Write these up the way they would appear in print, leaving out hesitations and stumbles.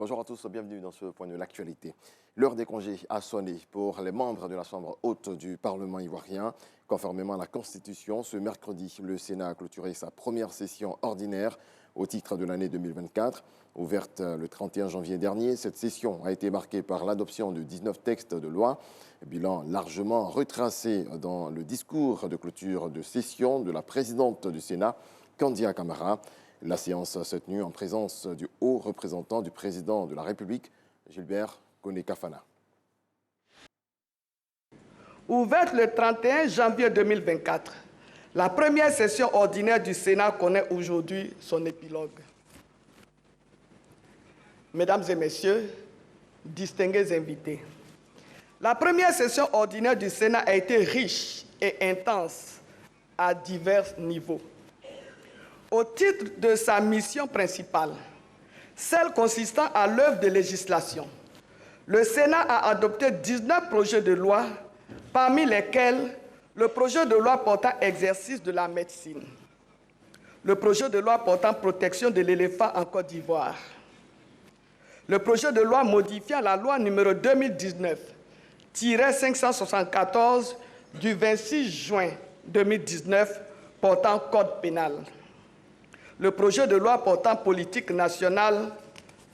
Bonjour à tous, bienvenue dans ce point de l'actualité. L'heure des congés a sonné pour les membres de la Chambre haute du Parlement ivoirien. Conformément à la Constitution, ce mercredi, le Sénat a clôturé sa première session ordinaire au titre de l'année 2024. Ouverte le 31 janvier dernier, cette session a été marquée par l'adoption de 19 textes de loi. Bilan largement retracé dans le discours de clôture de session de la présidente du Sénat, Kandia Camara. La séance s'est tenue en présence du haut représentant du président de la République, Gilbert Koné-Kafana. Ouverte le 31 janvier 2024, la première session ordinaire du Sénat connaît aujourd'hui son épilogue. Mesdames et messieurs, distingués invités, la première session ordinaire du Sénat a été riche et intense à divers niveaux. Au titre de sa mission principale, celle consistant à l'œuvre de législation, le Sénat a adopté 19 projets de loi, parmi lesquels le projet de loi portant exercice de la médecine, le projet de loi portant protection de l'éléphant en Côte d'Ivoire, le projet de loi modifiant la loi numéro 2019-574 du 26 juin 2019 portant code pénal, le projet de loi portant politique nationale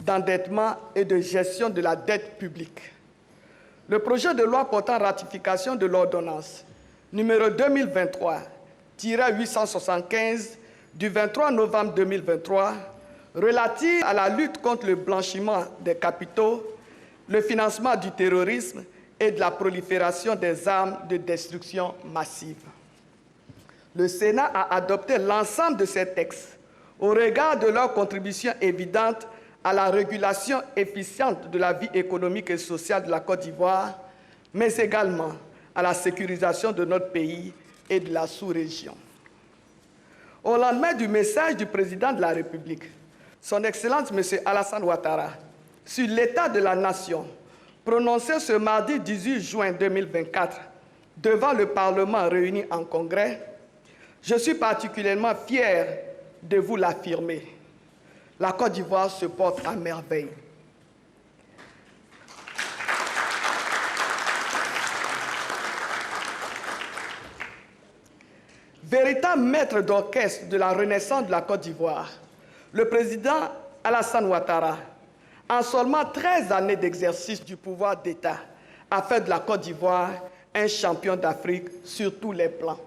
d'endettement et de gestion de la dette publique, le projet de loi portant ratification de l'ordonnance numéro 2023-875 du 23 novembre 2023 relative à la lutte contre le blanchiment des capitaux, le financement du terrorisme et de la prolifération des armes de destruction massive. Le Sénat a adopté l'ensemble de ces textes au regard de leur contribution évidente à la régulation efficiente de la vie économique et sociale de la Côte d'Ivoire, mais également à la sécurisation de notre pays et de la sous-région. Au lendemain du message du président de la République, Son Excellence M. Alassane Ouattara, sur l'état de la nation, prononcé ce mardi 18 juin 2024 devant le Parlement réuni en congrès, je suis particulièrement fier de vous l'affirmer. La Côte d'Ivoire se porte à merveille. Véritable maître d'orchestre de la renaissance de la Côte d'Ivoire, le président Alassane Ouattara, en seulement 13 années d'exercice du pouvoir d'État, a fait de la Côte d'Ivoire un champion d'Afrique sur tous les plans.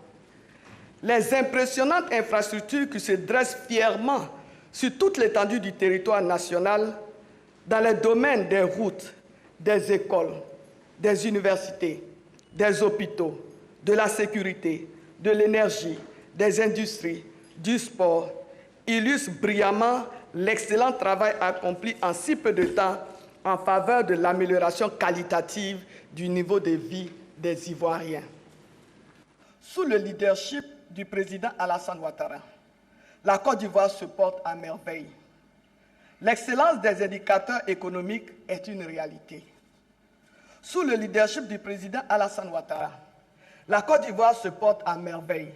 Les impressionnantes infrastructures qui se dressent fièrement sur toute l'étendue du territoire national, dans les domaines des routes, des écoles, des universités, des hôpitaux, de la sécurité, de l'énergie, des industries, du sport, illustrent brillamment l'excellent travail accompli en si peu de temps en faveur de l'amélioration qualitative du niveau de vie des Ivoiriens. Sous le leadership du président Alassane Ouattara, la Côte d'Ivoire se porte à merveille. L'excellence des indicateurs économiques est une réalité. Sous le leadership du président Alassane Ouattara, la Côte d'Ivoire se porte à merveille.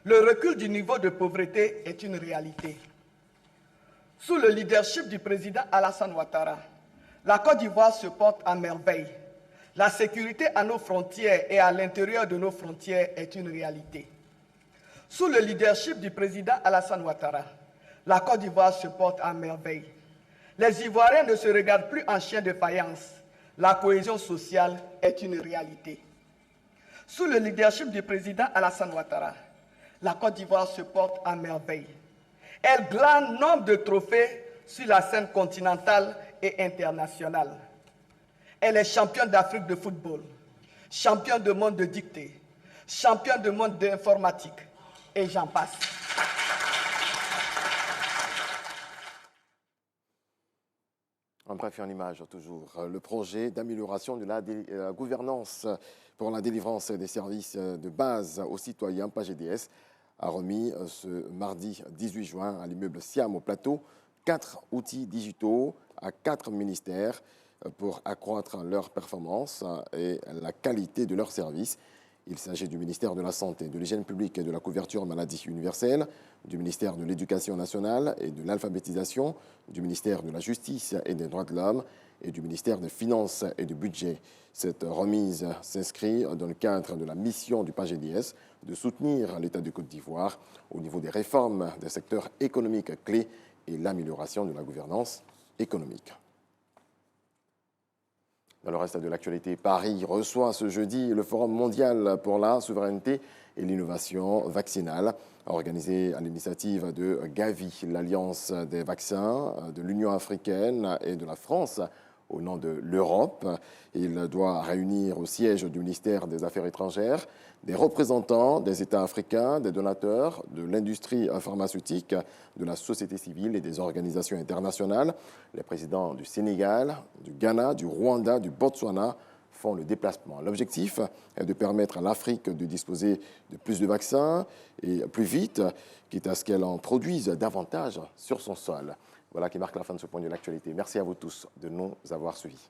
Le recul du niveau de pauvreté est une réalité. Sous le leadership du président Alassane Ouattara, la Côte d'Ivoire se porte à merveille. La sécurité à nos frontières et à l'intérieur de nos frontières est une réalité. Sous le leadership du président Alassane Ouattara, la Côte d'Ivoire se porte à merveille. Les Ivoiriens ne se regardent plus en chien de faïence. La cohésion sociale est une réalité. Sous le leadership du président Alassane Ouattara, la Côte d'Ivoire se porte à merveille. Elle glane nombre de trophées sur la scène continentale et internationale. Elle est championne d'Afrique de football, championne du monde de dictée, championne du monde d'informatique, et j'en passe. En bref, en image toujours, le projet d'amélioration de la gouvernance pour la délivrance des services de base aux citoyens, PAGDS, a remis ce mardi 18 juin à l'immeuble Siam au Plateau 4 outils digitaux à 4 ministères pour accroître leur performance et la qualité de leurs services. Il s'agit du ministère de la Santé, de l'Hygiène publique et de la couverture maladie universelle, du ministère de l'Éducation nationale et de l'alphabétisation, du ministère de la Justice et des droits de l'homme et du ministère des Finances et du Budget. Cette remise s'inscrit dans le cadre de la mission du PAGDS de soutenir l'État de Côte d'Ivoire au niveau des réformes des secteurs économiques clés et l'amélioration de la gouvernance économique. Dans le reste de l'actualité, Paris reçoit ce jeudi le Forum mondial pour la souveraineté et l'innovation vaccinale, organisé à l'initiative de Gavi, l'Alliance des vaccins, de l'Union africaine et de la France au nom de l'Europe. Il doit réunir au siège du ministère des Affaires étrangères des représentants des États africains, des donateurs, de l'industrie pharmaceutique, de la société civile et des organisations internationales. Les présidents du Sénégal, du Ghana, du Rwanda, du Botswana font le déplacement. L'objectif est de permettre à l'Afrique de disposer de plus de vaccins et plus vite, quitte à ce qu'elle en produise davantage sur son sol. Voilà qui marque la fin de ce point de l'actualité. Merci à vous tous de nous avoir suivis.